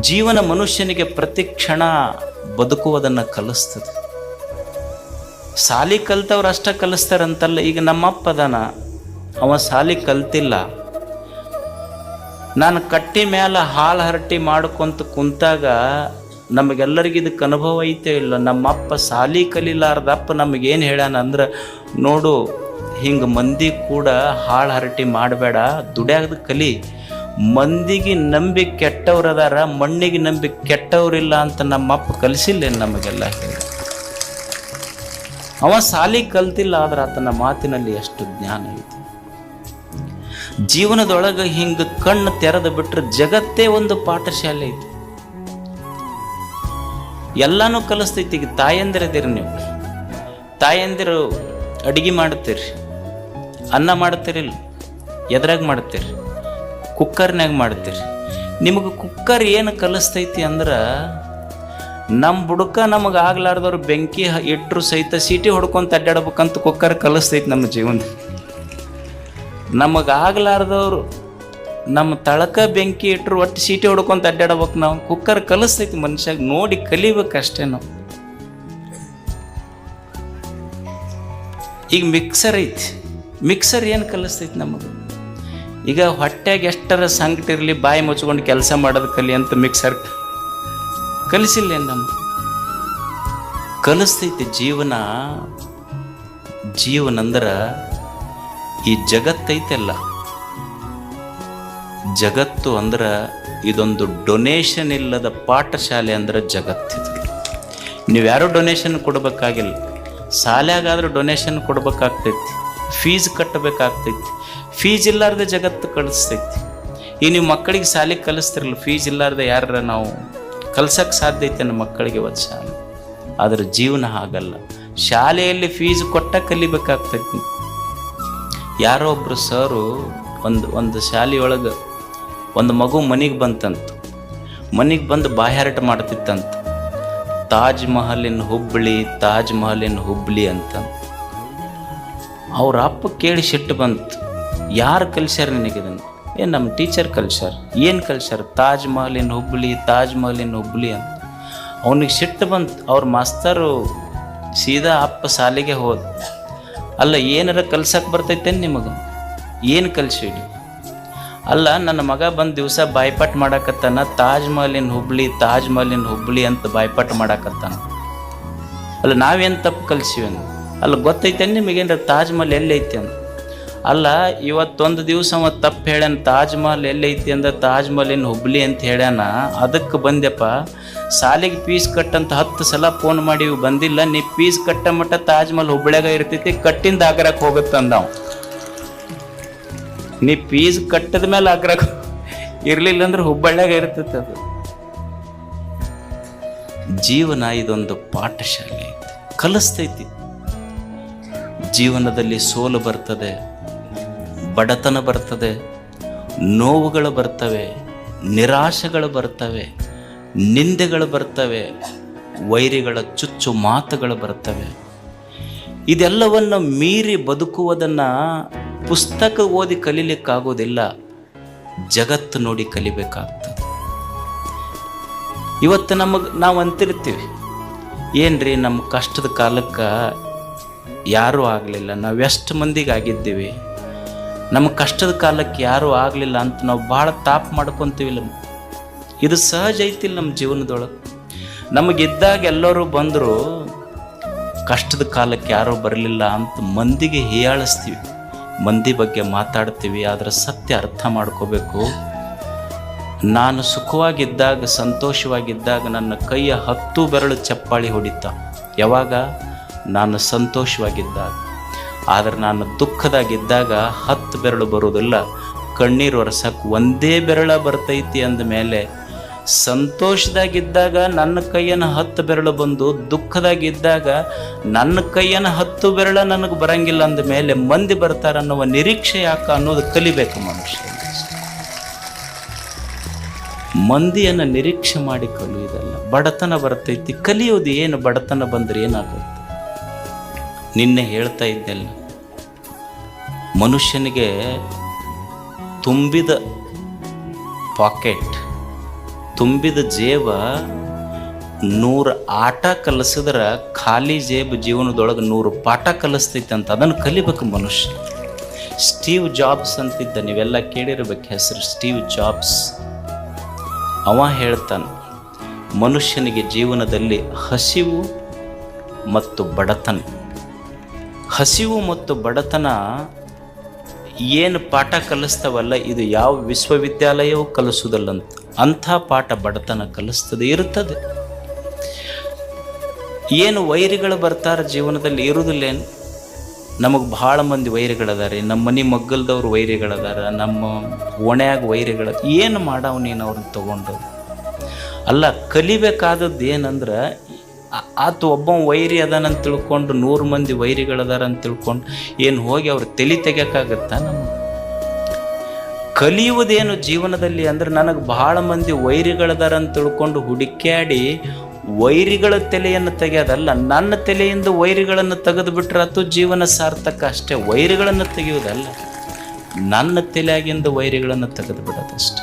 ಜೀವನ ಮನುಷ್ಯನಿಗೆ ಪ್ರತಿ ಕ್ಷಣ ಬದುಕುವುದನ್ನು ಕಲಿಸ್ತದೆ. ಸಾಲಿ ಕಲ್ತವ್ರು ಅಷ್ಟ ಕಲಿಸ್ತಾರಂತಲ್ಲ. ಈಗ ನಮ್ಮಪ್ಪ ಅದಾನ, ಅವ ಸಾಲಿ ಕಲ್ತಿಲ್ಲ. ನಾನು ಕಟ್ಟಿ ಮೇಲೆ ಹಾಲು ಹರಟಿ ಮಾಡ್ಕೊಂತ ಕುಂತಾಗ ನಮಗೆಲ್ಲರಿಗೂ ಇದಕ್ಕೆ ಅನುಭವ ಐತೆ ಇಲ್ಲ. ನಮ್ಮಪ್ಪ ಸಾಲಿ ಕಲಿಲಾರ್ದಪ್ಪ ನಮಗೇನು ಹೇಳ್ಯಾನ ಅಂದ್ರೆ, ನೋಡು ಹಿಂಗೆ ಮಂದಿ ಕೂಡ ಹಾಳು ಹರಟಿ ಮಾಡಬೇಡ, ದುಡ್ಯಾಗದ ಕಲಿ. ಮಂದಿಗೆ ನಂಬಿ ಕೆಟ್ಟವ್ರದಾರ, ಮಣ್ಣಿಗೆ ನಂಬಿ ಕೆಟ್ಟವ್ರಿಲ್ಲ ಅಂತ ನಮ್ಮಪ್ಪ ಕಲಿಸಿಲ್ಲೇನು ನಮಗೆಲ್ಲ ಹೇಳಿ. ಅವ ಸಾಲಿ ಕಲ್ತಿಲ್ಲ, ಆದ್ರೆ ಆತನ ಮಾತಿನಲ್ಲಿ ಎಷ್ಟು ಜ್ಞಾನ ಐತಿ. ಜೀವನದೊಳಗೆ ಹಿಂಗೆ ಕಣ್ಣು ತೆರೆದು ಬಿಟ್ರೆ ಜಗತ್ತೇ ಒಂದು ಪಾಠಶಾಲೆ ಐತಿ. ಎಲ್ಲಾನು ಕಲಿಸ್ತೈತಿ. ಈಗ ತಾಯಂದಿರದಿರಿ ನೀವು, ತಾಯಂದಿರು ಅಡುಗೆ ಮಾಡ್ತೀರಿ, ಅನ್ನ ಮಾಡ್ತೀರಿಲ್ಲ, ಎದ್ರಾಗ ಮಾಡ್ತೀರಿ? ಕುಕ್ಕರ್ನಾಗ ಮಾಡ್ತೀರಿ. ನಿಮಗೆ ಕುಕ್ಕರ್ ಏನು ಕಲಿಸ್ತೈತಿ ಅಂದ್ರೆ, ನಮ್ಮ ಬುಡಕ ನಮಗೆ ಆಗ್ಲಾರ್ದವ್ರು ಬೆಂಕಿ ಇಟ್ಟರು ಸಹಿತ ಸೀಟಿ ಹೊಡ್ಕೊಂತ ಅಡ್ಡಾಡ್ಬೇಕಂತ ಕುಕ್ಕರ್ ಕಲಿಸ್ತೈತಿ ನಮ್ಮ ಜೀವನದಲ್ಲಿ. ನಮಗಾಗ್ಲಾರ್ದವ್ರು ನಮ್ಮ ತಳಕ ಬೆಂಕಿ ಇಟ್ಟರು ಒಟ್ಟು ಸೀಟಿ ಹೊಡ್ಕೊಂತ ಅಡ್ಡಾಡ್ಬೇಕು. ನಾವು ಕುಕ್ಕರ್ ಕಲಿಸ್ತೈತಿ ಮನುಷ್ಯಾಗ, ನೋಡಿ ಕಲಿಬೇಕಷ್ಟೇ ನಾವು. ಈಗ ಮಿಕ್ಸರ್ ಐತಿ, ಮಿಕ್ಸರ್ ಏನು ಕಲಿಸ್ತೈತಿ ನಮಗೆ? ಈಗ ಹೊಟ್ಟೆಗೆ ಎಷ್ಟರ ಸಂಕಟ ಇರಲಿ, ಬಾಯಿ ಮುಚ್ಕೊಂಡು ಕೆಲಸ ಮಾಡೋದು ಕಲಿ ಅಂತ ಮಿಕ್ಸರ್ ಕಲಿಸಿಲ್ಲ ನಮಗೆ? ಕಲಿಸ್ತೈತಿ. ಜೀವನ ಅಂದ್ರೆ ಈ ಜಗತ್ತೈತೆಲ್ಲ, ಜಗತ್ತು ಅಂದ್ರೆ ಇದೊಂದು ಡೊನೇಷನ್ ಇಲ್ಲದ ಪಾಠಶಾಲೆ ಅಂದ್ರೆ ಜಗತ್ತಿದು. ನೀವ್ಯಾರು ಡೊನೇಷನ್ ಕೊಡಬೇಕಾಗಿಲ್ಲ. ಶಾಲೆಗಾದ್ರೂ ಡೊನೇಷನ್ ಕೊಡ್ಬೇಕಾಗ್ತೈತಿ, ಫೀಸ್ ಕಟ್ಟಬೇಕಾಗ್ತೈತಿ. ಫೀಸ್ ಇಲ್ಲಾರ್ದೆ ಜಗತ್ತು ಕಲಿಸ್ತೈತಿ. ಈಗ ನೀವು ಮಕ್ಕಳಿಗೆ ಶಾಲೆಗೆ ಕಲಿಸ್ತಿರಲ್ಲ, ಫೀಸ್ ಇಲ್ಲಾರ್ದೆ ಯಾರ ನಾವು ಕಲ್ಸಕ್ಕೆ ಸಾಧ್ಯ ಐತೆ ನಮ್ಮ ಮಕ್ಕಳಿಗೆ ಒಂದು ಶಾಲೆ. ಆದರೆ ಜೀವನ ಹಾಗಲ್ಲ. ಶಾಲೆಯಲ್ಲಿ ಫೀಸ್ ಕೊಟ್ಟ ಕಲಿಬೇಕಾಗ್ತೈತಿ. ಯಾರೋ ಒಬ್ಬರು ಸರು ಒಂದು ಶಾಲೆಯೊಳಗೆ ಒಂದು ಮಗು ಮನೆಗೆ ಬಂತಂತ. ಮನೆಗೆ ಬಂದು ಬಾಯಾರಟ ಮಾಡ್ತಿತ್ತಂತ, ತಾಜ್ ಮಹಲಿನ ಹುಬ್ಳಿ ಅಂತ. ಅವ್ರ ಅಪ್ಪ ಕೇಳಿ ಸಿಟ್ಟು ಬಂತು, ಯಾರು ಕಲಿಸ್ಯಾರ ನಿನಗಿದನ್ನು? ನಮ್ಮ ಟೀಚರ್ ಕಲಿಸ್ಯಾರ. ಏನು ಕಲಿಸ್ಯಾರ? ತಾಜ್ ಮಹಲಿನ ಹುಬ್ಳಿ ಅಂತ. ಅವನಿಗೆ ಸಿಟ್ಟು ಬಂತು. ಅವ್ರ ಮಾಸ್ತರು ಸೀದಾ ಅಪ್ಪ ಶಾಲೆಗೆ ಹೋದ. ಅಲ್ಲ, ಏನಾರ ಕಲ್ಸಕ್ಕೆ ಬರ್ತೈತೇನು ನಿಮಗೆ? ಏನು ಕಲಿಸಿಡಿ? ಅಲ್ಲ, ನನ್ನ ಮಗ ಬಂದು ದಿವಸ ಬಾಯ್ಪಾಟ್ ಮಾಡಾಕತ್ತಾನ, ತಾಜ್ ಮಹಲಿನ ಹುಬ್ಳಿ ಅಂತ ಬಾಯ್ಪಾಟ್ ಮಾಡಾಕತ್ತಾನ. ಅಲ್ಲ, ನಾವೇನು ತಪ್ಪು ಕಲಿಸಿವಿ? ಅಲ್ಲ, ಗೊತ್ತೈತೇನು ನಿಮಗೇನ್ರ ತಾಜ್ ಮಹಲ್ ಎಲ್ಲೈತಿ ಅಂತ? ಅಲ್ಲ, ಇವತ್ತೊಂದು ದಿವಸ ಅವ ತಪ್ಪು ಹೇಳ್ಯಾನ, ತಾಜ್ ಮಹಲ್ ಎಲ್ಲೈತಿ ಅಂದ್ರೆ ತಾಜ್ ಮಹಲಿನ ಹುಬ್ಳಿ ಅಂತ ಹೇಳ್ಯಾನ. ಅದಕ್ಕೆ ಬಂದೆಪ್ಪ, ಸಾಲಿಗೆ ಫೀಸ್ ಕಟ್ಟಂತ 10 ಸಲ ಫೋನ್ ಮಾಡಿ ಬಂದಿಲ್ಲ. ನೀ ಫೀಸ್ ಕಟ್ಟ ಮಟ್ಟ ತಾಜ್ ಮಹಲ್ ಹುಬ್ಳ್ಯಾಗ ಇರ್ತೈತಿ, ಕಟ್ಟಿಂದ ಆಗ್ರಾಕ್ ಹೋಗುತ್ತಂದ ನಾವು. ನೀ ಫೀಸ್ ಕಟ್ಟದ ಮೇಲೆ ಆಗ್ರಾಕ್ ಇರ್ಲಿಲ್ಲ ಅಂದ್ರೆ ಹುಬ್ಬಳ್ಳ್ಯಾಗ ಇರ್ತೈತಿ. ಅದು ಜೀವನ ಇದೊಂದು ಪಾಠಶಾಲೆ ಐತಿ, ಕಲಿಸ್ತೈತಿ. ಜೀವನದಲ್ಲಿ ಸೋಲು ಬರ್ತದೆ, ಬಡತನ ಬರ್ತದೆ, ನೋವುಗಳು ಬರ್ತವೆ, ನಿರಾಶೆಗಳು ಬರ್ತವೆ, ನಿಂದೆಗಳು ಬರ್ತವೆ, ವೈರಿಗಳ ಚುಚ್ಚು ಮಾತುಗಳು ಬರ್ತವೆ. ಇದೆಲ್ಲವನ್ನು ಮೀರಿ ಬದುಕುವುದನ್ನು ಪುಸ್ತಕ ಓದಿ ಕಲೀಲಿಕ್ಕಾಗೋದಿಲ್ಲ, ಜಗತ್ತು ನೋಡಿ ಕಲಿಬೇಕಾಗ್ತದೆ. ಇವತ್ತು ನಾವು ಅಂತಿರ್ತೀವಿ, ಏನ್ರಿ ನಮ್ಮ ಕಷ್ಟದ ಕಾಲಕ್ಕೆ ಯಾರೂ ಆಗಲಿಲ್ಲ, ನಾವು ಎಷ್ಟು ಮಂದಿಗೆ ಆಗಿದ್ದೀವಿ, ನಮ್ಮ ಕಷ್ಟದ ಕಾಲಕ್ಕೆ ಯಾರೂ ಆಗಲಿಲ್ಲ ಅಂತ ನಾವು ಭಾಳ ತಾಪ್ ಮಾಡ್ಕೊತೀವಿಲ್ಲ. ಇದು ಸಹಜ ಐತಿಲ್ಲ ನಮ್ಮ ಜೀವನದೊಳಗೆ. ನಮಗಿದ್ದಾಗ ಎಲ್ಲರೂ ಬಂದರು, ಕಷ್ಟದ ಕಾಲಕ್ಕೆ ಯಾರೂ ಬರಲಿಲ್ಲ ಅಂತ ಮಂದಿಗೆ ಹೀಯಾಳಿಸ್ತೀವಿ, ಮಂದಿ ಬಗ್ಗೆ ಮಾತಾಡ್ತೀವಿ. ಆದರೆ ಸತ್ಯ ಅರ್ಥ ಮಾಡ್ಕೋಬೇಕು. ನಾನು ಸುಖವಾಗಿದ್ದಾಗ, ಸಂತೋಷವಾಗಿದ್ದಾಗ ನನ್ನ ಕೈಯ 10 ಬೆರಳು ಚಪ್ಪಾಳಿ ಹೊಡಿತ. ಯಾವಾಗ? ನಾನು ಸಂತೋಷವಾಗಿದ್ದಾಗ. ಆದರೆ ನಾನು ದುಃಖದಾಗಿದ್ದಾಗ 10 ಬೆರಳು ಬರೋದಿಲ್ಲ, ಕಣ್ಣೀರು ಒರೆಸಕ್ಕೆ ಒಂದೇ ಬೆರಳ ಬರ್ತೈತಿ. ಅಂದಮೇಲೆ ಸಂತೋಷದಾಗಿದ್ದಾಗ ನನ್ನ ಕೈಯನ್ನು 10 ಬೆರಳು ಬಂದು, ದುಃಖದಾಗಿದ್ದಾಗ ನನ್ನ ಕೈಯನ್ನು 10 ಬೆರಳ ನನಗೆ ಬರಂಗಿಲ್ಲ ಅಂದಮೇಲೆ ಮಂದಿ ಬರ್ತಾರನ್ನುವ ನಿರೀಕ್ಷೆ ಯಾಕೆ ಅನ್ನೋದು ಕಲಿಬೇಕು ಮನುಷ್ಯ. ಮಂದಿಯನ್ನು ನಿರೀಕ್ಷೆ ಮಾಡಿ ಕಲಿಯೋದಲ್ಲ. ಬಡತನ ಬರ್ತೈತಿ, ಕಲಿಯೋದು ಏನು? ಬಡತನ ಬಂದರೆ ಏನಾಗುತ್ತೆ? ನಿನ್ನೆ ಹೇಳ್ತಾ ಇದ್ದೆಲ್ಲ, ಮನುಷ್ಯನಿಗೆ ತುಂಬಿದ ಪಾಕೆಟ್ ತುಂಬಿದ ಜೇಬ 100 ಆಟ ಕಲಿಸಿದ್ರೆ ಖಾಲಿ ಜೇಬು ಜೀವನದೊಳಗೆ 100 ಪಾಠ ಕಲಿಸ್ತೈತೆ ಅಂತ. ಅದನ್ನು ಕಲಿಬೇಕು ಮನುಷ್ಯ. ಸ್ಟೀವ್ ಜಾಬ್ಸ್ ಅಂತಿದ್ದ, ನೀವೆಲ್ಲ ಕೇಳಿರ್ಬೇಕು ಹೆಸರು, ಸ್ಟೀವ್ ಜಾಬ್ಸ್. ಅವ ಹೇಳ್ತಾನೆ, ಮನುಷ್ಯನಿಗೆ ಜೀವನದಲ್ಲಿ ಹಸಿವು ಮತ್ತು ಬಡತನ, ಹಸಿವು ಮತ್ತು ಬಡತನ ಏನು ಪಾಠ ಕಲಿಸ್ತಾವಲ್ಲ, ಇದು ಯಾವ ವಿಶ್ವವಿದ್ಯಾಲಯವೂ ಕಲಿಸೋದಲ್ಲಂತ. ಅಂಥ ಪಾಠ ಬಡತನ ಕಲಿಸ್ತದೆ, ಇರ್ತದೆ. ಏನು ವೈರಿಗಳು ಬರ್ತಾರೆ ಜೀವನದಲ್ಲಿ, ಇರುವುದಿಲ್ಲೇನು? ನಮಗೆ ಭಾಳ ಮಂದಿ ವೈರಿಗಳದಾರೆ. ನಮ್ಮ ಮನೆ ಮಗ್ಗಲ್ದವ್ರು ವೈರಿಗಳದಾರ, ನಮ್ಮ ಓಣ್ಯಾಗ ವೈರಿಗಳ. ಏನು ಮಾಡವ್ ನೀನು ಅವ್ರನ್ನ ತಗೊಂಡು? ಅಲ್ಲ, ಕಲಿಬೇಕಾದದ್ದು ಏನಂದ್ರೆ, ಆತ ಒಬ್ಬ ವೈರಿ ಅದಾನಂತ ತಿಳ್ಕೊಂಡು 100 ಮಂದಿ ವೈರಿಗಳದಾರ ಅಂತ ತಿಳ್ಕೊಂಡು ಏನು ಹೋಗಿ ಅವ್ರು ತಲೆ ತೆಗಿಯೋಕ್ಕಾಗತ್ತಾ? ನಮ್ಮ ಕಲಿಯುವುದೇನು ಜೀವನದಲ್ಲಿ ಅಂದ್ರೆ, ನನಗೆ ಭಾಳ ಮಂದಿ ವೈರಿಗಳದಾರ ಅಂತ ತಿಳ್ಕೊಂಡು ಹುಡುಕ್ಯಾಡಿ ವೈರಿಗಳ ತಲೆಯನ್ನು ತೆಗೆಯೋದಲ್ಲ, ನನ್ನ ತಲೆಯಿಂದ ವೈರಿಗಳನ್ನು ತೆಗೆದು ಬಿಟ್ರೆ ಅದು ಜೀವನ ಸಾರ್ಥಕ ಅಷ್ಟೇ. ವೈರಿಗಳನ್ನು ತೆಗೆಯುವುದಲ್ಲ, ನನ್ನ ತಲೆಯಾಗಿಂದ ವೈರಿಗಳನ್ನು ತೆಗೆದು ಬಿಡೋದಷ್ಟೆ.